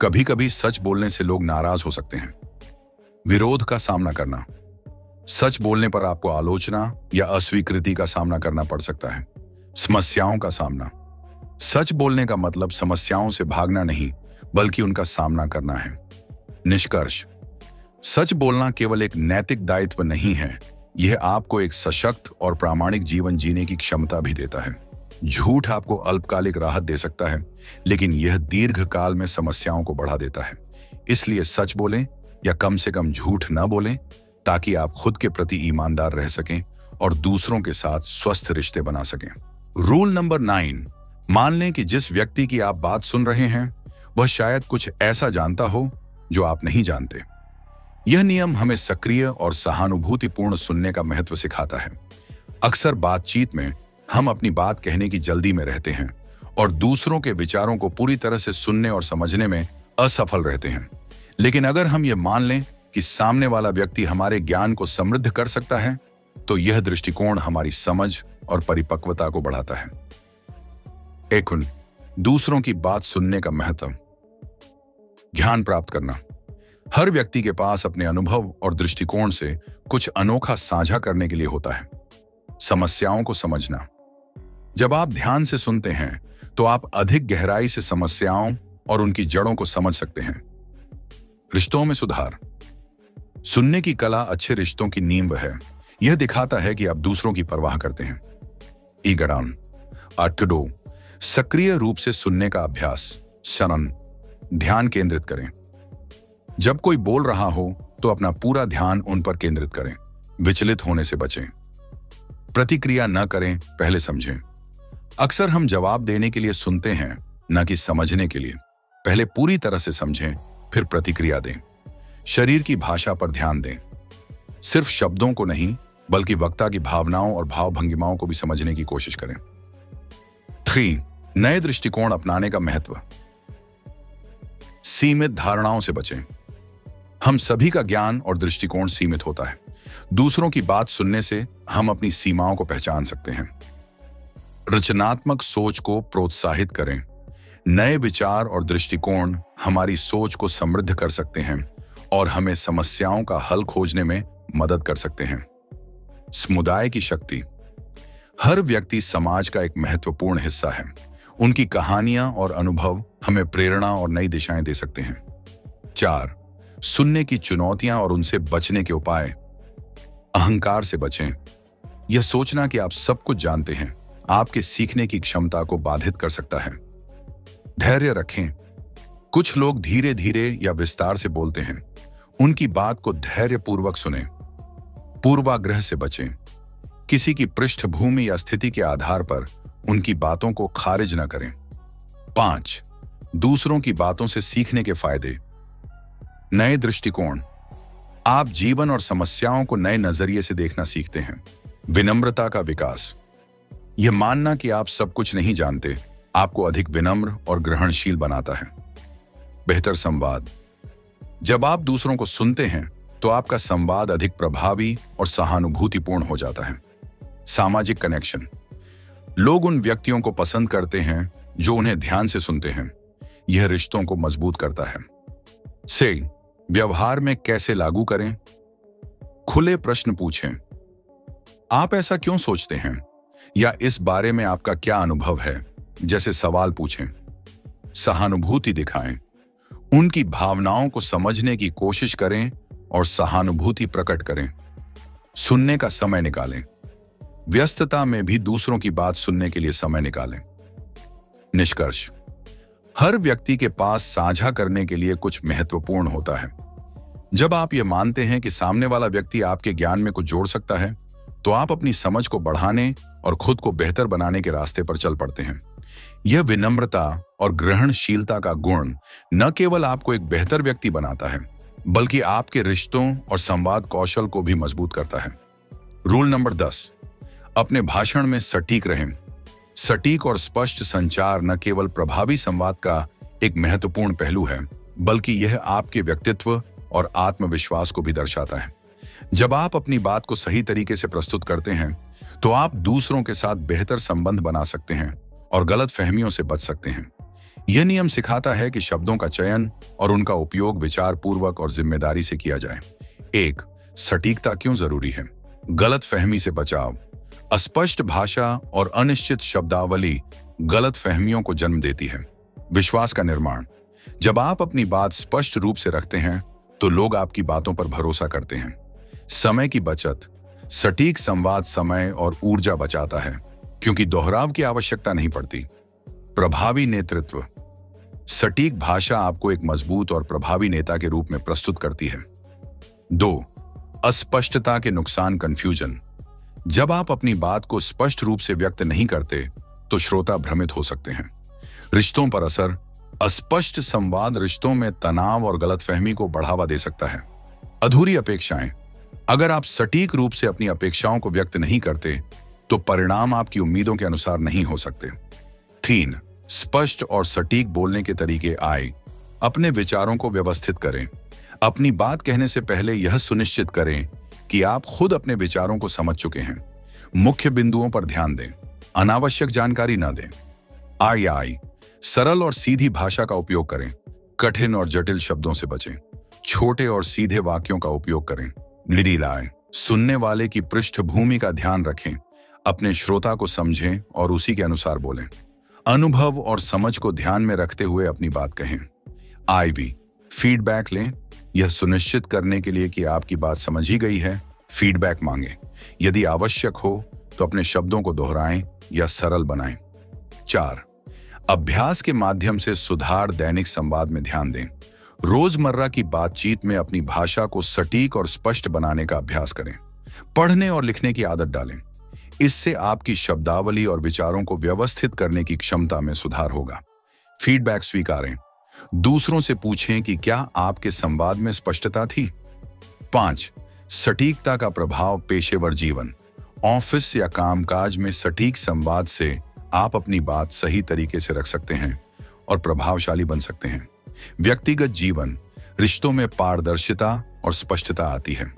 कभी कभी सच बोलने से लोग नाराज हो सकते हैं। विरोध का सामना करना। सच बोलने पर आपको आलोचना या अस्वीकृति का सामना करना पड़ सकता है। समस्याओं का सामना। सच बोलने का मतलब समस्याओं से भागना नहीं, बल्कि उनका सामना करना है। निष्कर्ष, सच बोलना केवल एक नैतिक दायित्व नहीं है, यह आपको एक सशक्त और प्रामाणिक जीवन जीने की क्षमता भी देता है। झूठ आपको अल्पकालिक राहत दे सकता है, लेकिन यह दीर्घकाल में समस्याओं को बढ़ा देता है। इसलिए सच बोलें या कम से कम झूठ न बोलें, ताकि आप खुद के प्रति ईमानदार रह सकें और दूसरों के साथ स्वस्थ रिश्ते बना सकें। रूल नंबर 9, मान लें कि जिस व्यक्ति की आप बात सुन रहे हैं वह शायद कुछ ऐसा जानता हो जो आप नहीं जानते। यह नियम हमें सक्रिय और सहानुभूतिपूर्ण सुनने का महत्व सिखाता है। अक्सर बातचीत में हम अपनी बात कहने की जल्दी में रहते हैं और दूसरों के विचारों को पूरी तरह से सुनने और समझने में असफल रहते हैं। लेकिन अगर हम ये मान लें कि सामने वाला व्यक्ति हमारे ज्ञान को समृद्ध कर सकता है, तो यह दृष्टिकोण हमारी समझ और परिपक्वता को बढ़ाता है। दूसरों की बात सुनने का महत्व। ज्ञान प्राप्त करना। हर व्यक्ति के पास अपने अनुभव और दृष्टिकोण से कुछ अनोखा साझा करने के लिए होता है। समस्याओं को समझना। जब आप ध्यान से सुनते हैं तो आप अधिक गहराई से समस्याओं और उनकी जड़ों को समझ सकते हैं। रिश्तों में सुधार। सुनने की कला अच्छे रिश्तों की नींव है। यह दिखाता है कि आप दूसरों की परवाह करते हैं। ईगडाउन। आटुडो। सक्रिय रूप से सुनने का अभ्यास। शरण। ध्यान केंद्रित करें। जब कोई बोल रहा हो तो अपना पूरा ध्यान उन पर केंद्रित करें। विचलित होने से बचें। प्रतिक्रिया न करें, पहले समझें। अक्सर हम जवाब देने के लिए सुनते हैं, न कि समझने के लिए। पहले पूरी तरह से समझें, फिर प्रतिक्रिया दें। शरीर की भाषा पर ध्यान दें। सिर्फ शब्दों को नहीं, बल्कि वक्ता की भावनाओं और भाव-भंगिमाओं को भी समझने की कोशिश करें। 3. नए दृष्टिकोण अपनाने का महत्व। सीमित धारणाओं से बचें। हम सभी का ज्ञान और दृष्टिकोण सीमित होता है। दूसरों की बात सुनने से हम अपनी सीमाओं को पहचान सकते हैं। रचनात्मक सोच को प्रोत्साहित करें। नए विचार और दृष्टिकोण हमारी सोच को समृद्ध कर सकते हैं और हमें समस्याओं का हल खोजने में मदद कर सकते हैं। समुदाय की शक्ति। हर व्यक्ति समाज का एक महत्वपूर्ण हिस्सा है। उनकी कहानियां और अनुभव हमें प्रेरणा और नई दिशाएं दे सकते हैं। 4. सुनने की चुनौतियां और उनसे बचने के उपाय। अहंकार से बचें। यह सोचना कि आप सब कुछ जानते हैं आपके सीखने की क्षमता को बाधित कर सकता है। धैर्य रखें। कुछ लोग धीरे धीरे या विस्तार से बोलते हैं। उनकी बात को धैर्यपूर्वक सुनें। पूर्वाग्रह से बचें। किसी की पृष्ठभूमि या स्थिति के आधार पर उनकी बातों को खारिज न करें। 5. दूसरों की बातों से सीखने के फायदे। नए दृष्टिकोण। आप जीवन और समस्याओं को नए नजरिए से देखना सीखते हैं। विनम्रता का विकास। यह मानना कि आप सब कुछ नहीं जानते आपको अधिक विनम्र और ग्रहणशील बनाता है। बेहतर संवाद। जब आप दूसरों को सुनते हैं तो आपका संवाद अधिक प्रभावी और सहानुभूतिपूर्ण हो जाता है। सामाजिक कनेक्शन। लोग उन व्यक्तियों को पसंद करते हैं जो उन्हें ध्यान से सुनते हैं। यह रिश्तों को मजबूत करता है। व्यवहार में कैसे लागू करें। खुले प्रश्न पूछें। आप ऐसा क्यों सोचते हैं, या इस बारे में आपका क्या अनुभव है, जैसे सवाल पूछें। सहानुभूति दिखाएं। उनकी भावनाओं को समझने की कोशिश करें और सहानुभूति प्रकट करें। सुनने का समय निकालें। व्यस्तता में भी दूसरों की बात सुनने के लिए समय निकालें। निष्कर्ष, हर व्यक्ति के पास साझा करने के लिए कुछ महत्वपूर्ण होता है। जब आप ये मानते हैं कि सामने वाला व्यक्ति आपके ज्ञान में कुछ जोड़ सकता है, तो आप अपनी समझ को बढ़ाने और खुद को बेहतर बनाने के रास्ते पर चल पड़ते हैं। यह विनम्रता और ग्रहणशीलता का गुण न केवल आपको एक बेहतर व्यक्ति बनाता है, बल्कि आपके रिश्तों और संवाद कौशल को भी मजबूत करता है। रूल नंबर 10, अपने भाषण में सटीक रहें। सटीक और स्पष्ट संचार न केवल प्रभावी संवाद का एक महत्वपूर्ण पहलू है, बल्कि यह आपके व्यक्तित्व और आत्मविश्वास को भी दर्शाता है। जब आप अपनी बात को सही तरीके से प्रस्तुत करते हैं तो आप दूसरों के साथ बेहतर संबंध बना सकते हैं और गलत फहमियों से बच सकते हैं। यह नियम सिखाता है कि शब्दों का चयन और उनका उपयोग विचारपूर्वक और जिम्मेदारी से किया जाए। 1. सटीकता क्यों जरूरी है? गलत फहमी से बचाव। अस्पष्ट भाषा और अनिश्चित शब्दावली गलत फहमियों को जन्म देती है। विश्वास का निर्माण। जब आप अपनी बात स्पष्ट रूप से रखते हैं तो लोग आपकी बातों पर भरोसा करते हैं। समय की बचत। सटीक संवाद समय और ऊर्जा बचाता है क्योंकि दोहराव की आवश्यकता नहीं पड़ती। प्रभावी नेतृत्व। सटीक भाषा आपको एक मजबूत और प्रभावी नेता के रूप में प्रस्तुत करती है। 2. अस्पष्टता के नुकसान कंफ्यूजन। जब आप अपनी बात को स्पष्ट रूप से व्यक्त नहीं करते तो श्रोता भ्रमित हो सकते हैं। रिश्तों पर असर। अस्पष्ट संवाद रिश्तों में तनाव और गलतफहमी को बढ़ावा दे सकता है। अधूरी अपेक्षाएं। अगर आप सटीक रूप से अपनी अपेक्षाओं को व्यक्त नहीं करते तो परिणाम आपकी उम्मीदों के अनुसार नहीं हो सकते। 3. स्पष्ट और सटीक बोलने के तरीके आए। अपने विचारों को व्यवस्थित करें। अपनी बात कहने से पहले यह सुनिश्चित करें कि आप खुद अपने विचारों को समझ चुके हैं। मुख्य बिंदुओं पर ध्यान दें, अनावश्यक जानकारी न दें। आई सरल और सीधी भाषा का उपयोग करें। कठिन और जटिल शब्दों से बचें। छोटे और सीधे वाक्यों का उपयोग करें। निडीलाएं। सुनने वाले की पृष्ठभूमि का ध्यान रखें। अपने श्रोता को समझें और उसी के अनुसार बोलें। अनुभव और समझ को ध्यान में रखते हुए अपनी बात कहें। आईवी फीडबैक लें। यह सुनिश्चित करने के लिए कि आपकी बात समझी गई है, फीडबैक मांगें। यदि आवश्यक हो तो अपने शब्दों को दोहराएं या सरल बनाएं। 4. अभ्यास के माध्यम से सुधार। दैनिक संवाद में ध्यान दें। रोजमर्रा की बातचीत में अपनी भाषा को सटीक और स्पष्ट बनाने का अभ्यास करें। पढ़ने और लिखने की आदत डालें। इससे आपकी शब्दावली और विचारों को व्यवस्थित करने की क्षमता में सुधार होगा। फीडबैक स्वीकारें। दूसरों से पूछें कि क्या आपके संवाद में स्पष्टता थी। 5. सटीकता का प्रभाव। पेशेवर जीवन। ऑफिस या कामकाज में सटीक संवाद से आप अपनी बात सही तरीके से रख सकते हैं और प्रभावशाली बन सकते हैं। व्यक्तिगत जीवन। रिश्तों में पारदर्शिता और स्पष्टता आती है।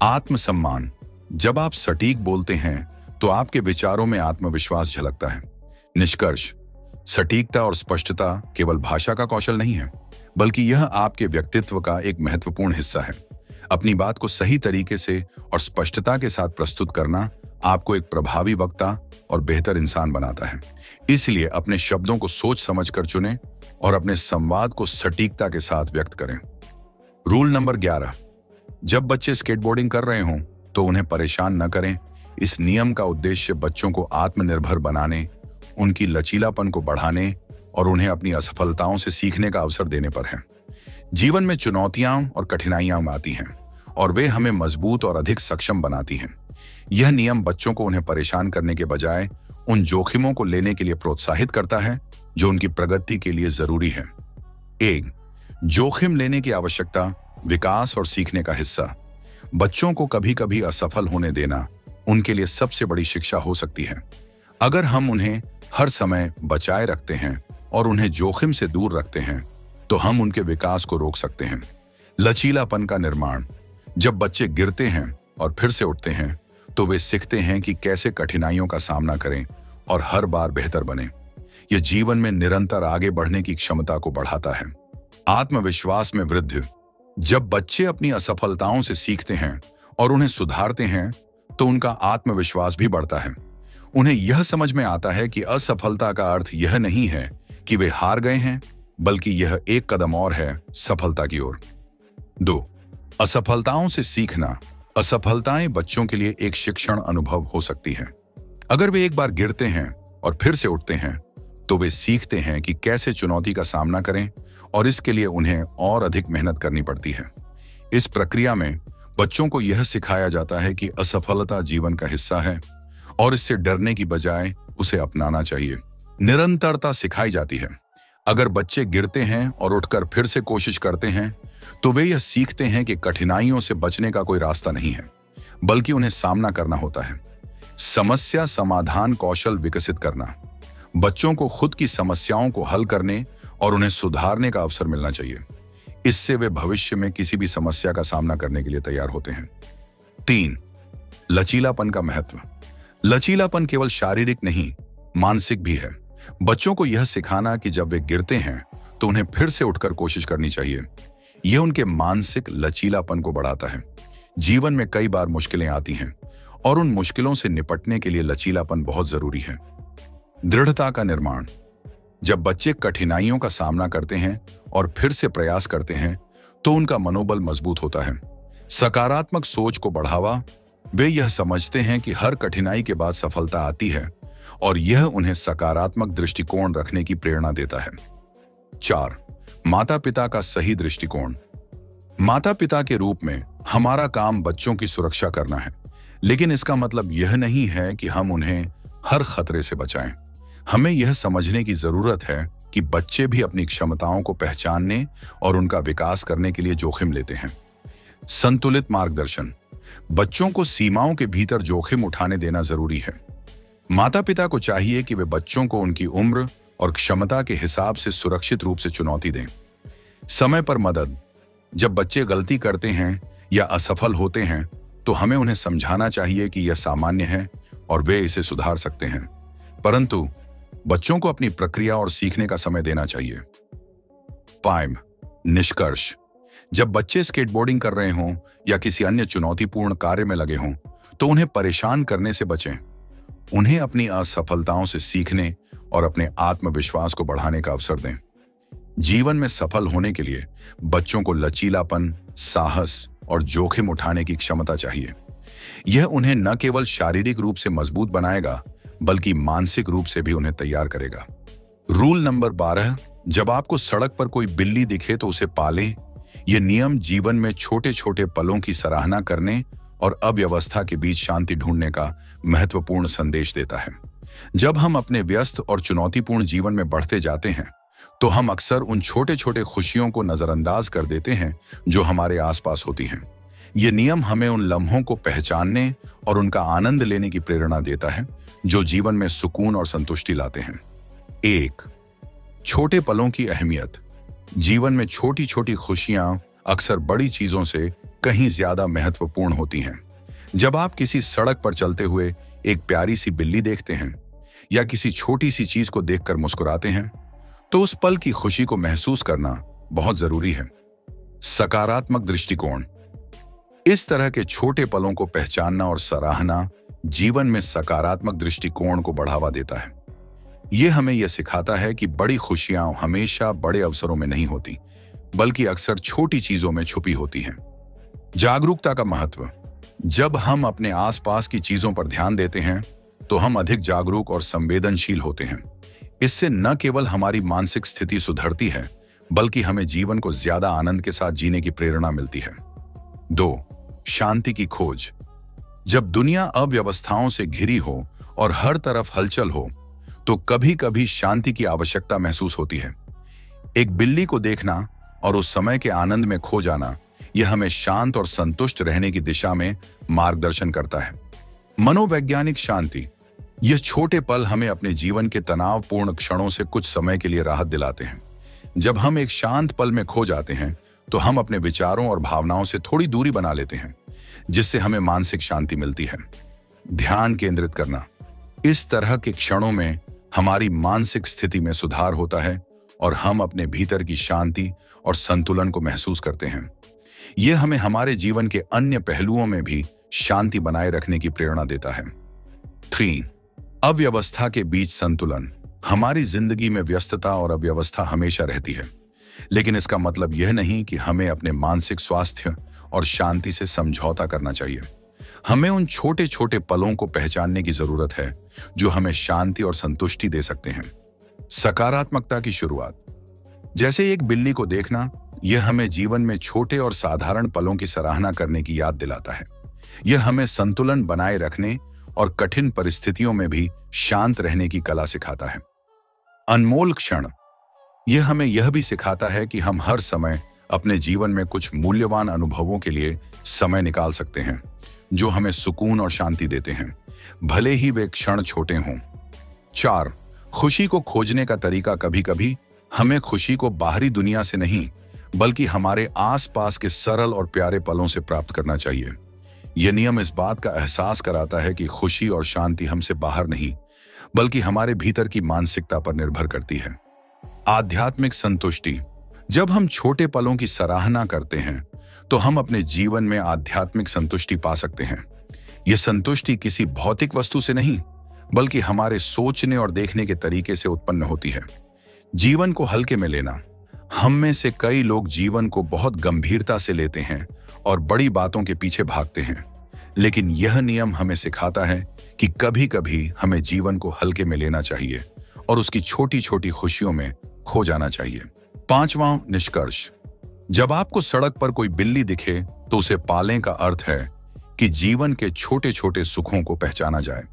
आत्मसम्मान। जब आप सटीक बोलते हैं तो आपके विचारों में आत्मविश्वास झलकता है। निष्कर्ष। सटीकता और स्पष्टता केवल भाषा का कौशल नहीं है, बल्कि यह आपके व्यक्तित्व का एक महत्वपूर्ण हिस्सा है। अपनी बात को सही तरीके से और स्पष्टता के साथ प्रस्तुत करना आपको एक प्रभावी वक्ता और बेहतर इंसान बनाता है। इसलिए अपने शब्दों को सोच समझकर चुनें और अपने संवाद को सटीकता के साथ व्यक्त करें। Rule number 11। जब बच्चे स्केटबोर्डिंग कर रहे हों तो उन्हें परेशान न करें। इस नियम का उद्देश्य बच्चों को आत्मनिर्भर बनाने, उनकी लचीलापन को बढ़ाने और उन्हें अपनी असफलताओं से सीखने का अवसर देने पर है। जीवन में चुनौतियां और कठिनाइयां आती हैं और वे हमें मजबूत और अधिक सक्षम बनाती हैं। यह नियम बच्चों को उन्हें परेशान करने के बजाय उन जोखिमों को लेने के लिए प्रोत्साहित करता है जो उनकी प्रगति के लिए जरूरी है। 1. जोखिम लेने की आवश्यकता। विकास और सीखने का हिस्सा। बच्चों को कभी कभी असफल होने देना उनके लिए सबसे बड़ी शिक्षा हो सकती है। अगर हम उन्हें हर समय बचाए रखते हैं और उन्हें जोखिम से दूर रखते हैं तो हम उनके विकास को रोक सकते हैं। लचीलापन का निर्माण। जब बच्चे गिरते हैं और फिर से उठते हैं तो वे सीखते हैं कि कैसे कठिनाइयों का सामना करें और हर बार बेहतर बने। यह जीवन में निरंतर आगे बढ़ने की क्षमता को बढ़ाता है। आत्मविश्वास में वृद्धि। जब बच्चे अपनी असफलताओं से सीखते हैं और उन्हें सुधारते हैं तो उनका आत्मविश्वास भी बढ़ता है। उन्हें यह समझ में आता है कि असफलता का अर्थ यह नहीं है कि वे हार गए हैं, बल्कि यह एक कदम और है सफलता की ओर। 2. असफलताओं से सीखना। असफलताएं बच्चों के लिए एक शिक्षण अनुभव हो सकती है। अगर वे एक बार गिरते हैं और फिर से उठते हैं तो वे सीखते हैं कि कैसे चुनौती का सामना करें और इसके लिए उन्हें और अधिक मेहनत करनी पड़ती है। इस प्रक्रिया में बच्चों को यह सिखाया जाता है कि असफलता जीवन का हिस्सा है और इससे डरने की बजाय उसे अपनाना चाहिए। निरंतरता सिखाई जाती है। अगर बच्चे गिरते हैं और उठकर फिर से कोशिश करते हैं तो वे यह सीखते हैं कि कठिनाइयों से बचने का कोई रास्ता नहीं है, बल्कि उन्हें सामना करना होता है। समस्या समाधान कौशल विकसित करना। बच्चों को खुद की समस्याओं को हल करने और उन्हें सुधारने का अवसर मिलना चाहिए। इससे वे भविष्य में किसी भी समस्या का सामना करने के लिए तैयार होते हैं। 3. लचीलापन का महत्व। लचीलापन केवल शारीरिक नहीं, मानसिक भी है। बच्चों को यह सिखाना कि जब वे गिरते हैं तो उन्हें फिर से उठकर कोशिश करनी चाहिए, यह उनके मानसिक लचीलापन को बढ़ाता है। जीवन में कई बार मुश्किलें आती हैं और उन मुश्किलों से निपटने के लिए लचीलापन बहुत जरूरी है। दृढ़ता का निर्माण। जब बच्चे कठिनाइयों का सामना करते हैं और फिर से प्रयास करते हैं तो उनका मनोबल मजबूत होता है। सकारात्मक सोच को बढ़ावा। वे यह समझते हैं कि हर कठिनाई के बाद सफलता आती है और यह उन्हें सकारात्मक दृष्टिकोण रखने की प्रेरणा देता है। 4. माता पिता का सही दृष्टिकोण। माता पिता के रूप में हमारा काम बच्चों की सुरक्षा करना है, लेकिन इसका मतलब यह नहीं है कि हम उन्हें हर खतरे से बचाएं। हमें यह समझने की जरूरत है कि बच्चे भी अपनी क्षमताओं को पहचानने और उनका विकास करने के लिए जोखिम लेते हैं। संतुलित मार्गदर्शन। बच्चों को सीमाओं के भीतर जोखिम उठाने देना जरूरी है। माता पिता को चाहिए कि वे बच्चों को उनकी उम्र और क्षमता के हिसाब से सुरक्षित रूप से चुनौती दें। समय पर मदद। जब बच्चे गलती करते हैं या असफल होते हैं तो हमें उन्हें समझाना चाहिए कि यह सामान्य है और वे इसे सुधार सकते हैं, परंतु बच्चों को अपनी प्रक्रिया और सीखने का समय देना चाहिए। 5. निष्कर्ष। जब बच्चे स्केटबोर्डिंग कर रहे हों या किसी अन्य चुनौतीपूर्ण कार्य में लगे हों तो उन्हें परेशान करने से बचें। उन्हें अपनी असफलताओं से सीखने और अपने आत्मविश्वास को बढ़ाने का अवसर दें। जीवन में सफल होने के लिए बच्चों को लचीलापन, साहस और जोखिम उठाने की क्षमता चाहिए। यह उन्हें न केवल शारीरिक रूप से मजबूत बनाएगा बल्कि मानसिक रूप से भी उन्हें तैयार करेगा। Rule number 12। जब आपको सड़क पर कोई बिल्ली दिखे तो उसे पालें। यह नियम जीवन में छोटे छोटे पलों की सराहना करने और अव्यवस्था के बीच शांति ढूंढने का महत्वपूर्ण संदेश देता है। जब हम अपने व्यस्त और चुनौतीपूर्ण जीवन में बढ़ते जाते हैं तो हम अक्सर उन छोटे छोटे खुशियों को नजरअंदाज कर देते हैं जो हमारे आसपास होती हैं। यह नियम हमें उन लम्हों को पहचानने और उनका आनंद लेने की प्रेरणा देता है जो जीवन में सुकून और संतुष्टि लाते हैं। 1. छोटे पलों की अहमियत। जीवन में छोटी छोटी खुशियां अक्सर बड़ी चीजों से कहीं ज्यादा महत्वपूर्ण होती हैं। जब आप किसी सड़क पर चलते हुए एक प्यारी सी बिल्ली देखते हैं या किसी छोटी सी चीज को देखकर मुस्कुराते हैं तो उस पल की खुशी को महसूस करना बहुत जरूरी है। सकारात्मक दृष्टिकोण। इस तरह के छोटे पलों को पहचानना और सराहना जीवन में सकारात्मक दृष्टिकोण को बढ़ावा देता है। यह हमें यह सिखाता है कि बड़ी खुशियां हमेशा बड़े अवसरों में नहीं होती, बल्कि अक्सर छोटी चीजों में छुपी होती हैं। जागरूकता का महत्व। जब हम अपने आसपास की चीजों पर ध्यान देते हैं तो हम अधिक जागरूक और संवेदनशील होते हैं। इससे न केवल हमारी मानसिक स्थिति सुधरती है बल्कि हमें जीवन को ज्यादा आनंद के साथ जीने की प्रेरणा मिलती है। 2. शांति की खोज। जब दुनिया अव्यवस्थाओं से घिरी हो और हर तरफ हलचल हो तो कभी कभी शांति की आवश्यकता महसूस होती है। एक बिल्ली को देखना और उस समय के आनंद में खो जाना, यह हमें शांत और संतुष्ट रहने की दिशा में मार्गदर्शन करता है। मनोवैज्ञानिक शांति। यह छोटे पल हमें अपने जीवन के तनावपूर्ण क्षणों से कुछ समय के लिए राहत दिलाते हैं। जब हम एक शांत पल में खो जाते हैं तो हम अपने विचारों और भावनाओं से थोड़ी दूरी बना लेते हैं, जिससे हमें मानसिक शांति मिलती है। ध्यान केंद्रित करना। इस तरह के क्षणों में हमारी मानसिक स्थिति में सुधार होता है और हम अपने भीतर की शांति और संतुलन को महसूस करते हैं। यह हमें हमारे जीवन के अन्य पहलुओं में भी शांति बनाए रखने की प्रेरणा देता है। 3. अव्यवस्था के बीच संतुलन। हमारी जिंदगी में व्यस्तता और अव्यवस्था हमेशा रहती है, लेकिन इसका मतलब यह नहीं कि हमें अपने मानसिक स्वास्थ्य और शांति से समझौता करना चाहिए। हमें उन छोटे छोटे पलों को पहचानने की जरूरत है जो हमें शांति और संतुष्टि दे सकते हैं। सकारात्मकता की शुरुआत। जैसे एक बिल्ली को देखना, यह हमें जीवन में छोटे और साधारण पलों की सराहना करने की याद दिलाता है। यह हमें संतुलन बनाए रखने और कठिन परिस्थितियों में भी शांत रहने की कला सिखाता है। अनमोल क्षण। यह हमें यह भी सिखाता है कि हम हर समय अपने जीवन में कुछ मूल्यवान अनुभवों के लिए समय निकाल सकते हैं जो हमें सुकून और शांति देते हैं, भले ही वे क्षण छोटे हों। 4. खुशी को खोजने का तरीका। कभी कभी हमें खुशी को बाहरी दुनिया से नहीं बल्कि हमारे आसपास के सरल और प्यारे पलों से प्राप्त करना चाहिए। यह नियम इस बात का एहसास कराता है कि खुशी और शांति हमसे बाहर नहीं, बल्कि हमारे भीतर की मानसिकता पर निर्भर करती है। आध्यात्मिक संतुष्टि। जब हम छोटे पलों की सराहना करते हैं तो हम अपने जीवन में आध्यात्मिक संतुष्टि पा सकते हैं। यह संतुष्टि किसी भौतिक वस्तु से नहीं, बल्कि हमारे सोचने और देखने के तरीके से उत्पन्न होती है। जीवन को हल्के में लेना। हम में से कई लोग जीवन को बहुत गंभीरता से लेते हैं और बड़ी बातों के पीछे भागते हैं, लेकिन यह नियम हमें सिखाता है कि कभी-कभी हमें जीवन को हल्के में लेना चाहिए और उसकी छोटी छोटी खुशियों में खो जाना चाहिए। 5वां निष्कर्ष। जब आपको सड़क पर कोई बिल्ली दिखे तो उसे पालने का अर्थ है कि जीवन के छोटे छोटे सुखों को पहचाना जाए।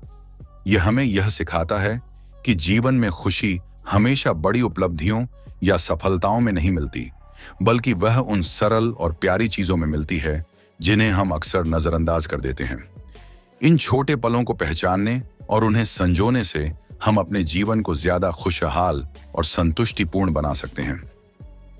यह हमें यह सिखाता है कि जीवन में खुशी हमेशा बड़ी उपलब्धियों या सफलताओं में नहीं मिलती, बल्कि वह उन सरल और प्यारी चीजों में मिलती है जिन्हें हम अक्सर नजरअंदाज कर देते हैं। इन छोटे पलों को पहचानने और उन्हें संजोने से हम अपने जीवन को ज्यादा खुशहाल और संतुष्टिपूर्ण बना सकते हैं।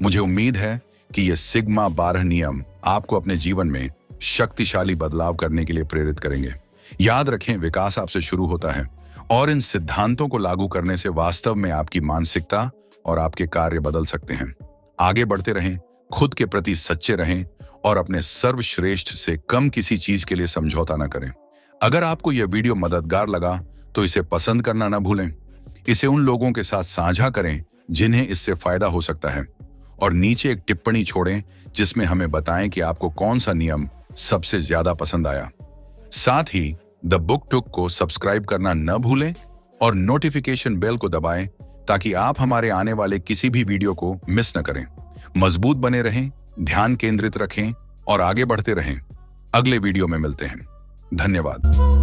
मुझे उम्मीद है कि ये सिग्मा 12 नियम आपको अपने जीवन में शक्तिशाली बदलाव करने के लिए प्रेरित करेंगे। याद रखें, विकास आपसे शुरू होता है और इन सिद्धांतों को लागू करने से वास्तव में आपकी मानसिकता और आपके कार्य बदल सकते हैं। आगे बढ़ते रहें, खुद के प्रति सच्चे रहें और अपने सर्वश्रेष्ठ से कम किसी चीज के लिए समझौता न करें। अगर आपको यह वीडियो मददगार लगा तो इसे पसंद करना न भूलें। इसे उन लोगों के साथ साझा करें जिन्हें इससे फायदा हो सकता है, और नीचे एक टिप्पणी छोड़ें जिसमें हमें बताएं कि आपको कौन सा नियम सबसे ज्यादा पसंद आया। साथ ही द बुक टुक को सब्सक्राइब करना न भूलें और नोटिफिकेशन बेल को दबाएं ताकि आप हमारे आने वाले किसी भी वीडियो को मिस न करें। मजबूत बने रहें, ध्यान केंद्रित रखें और आगे बढ़ते रहें। अगले वीडियो में मिलते हैं। धन्यवाद।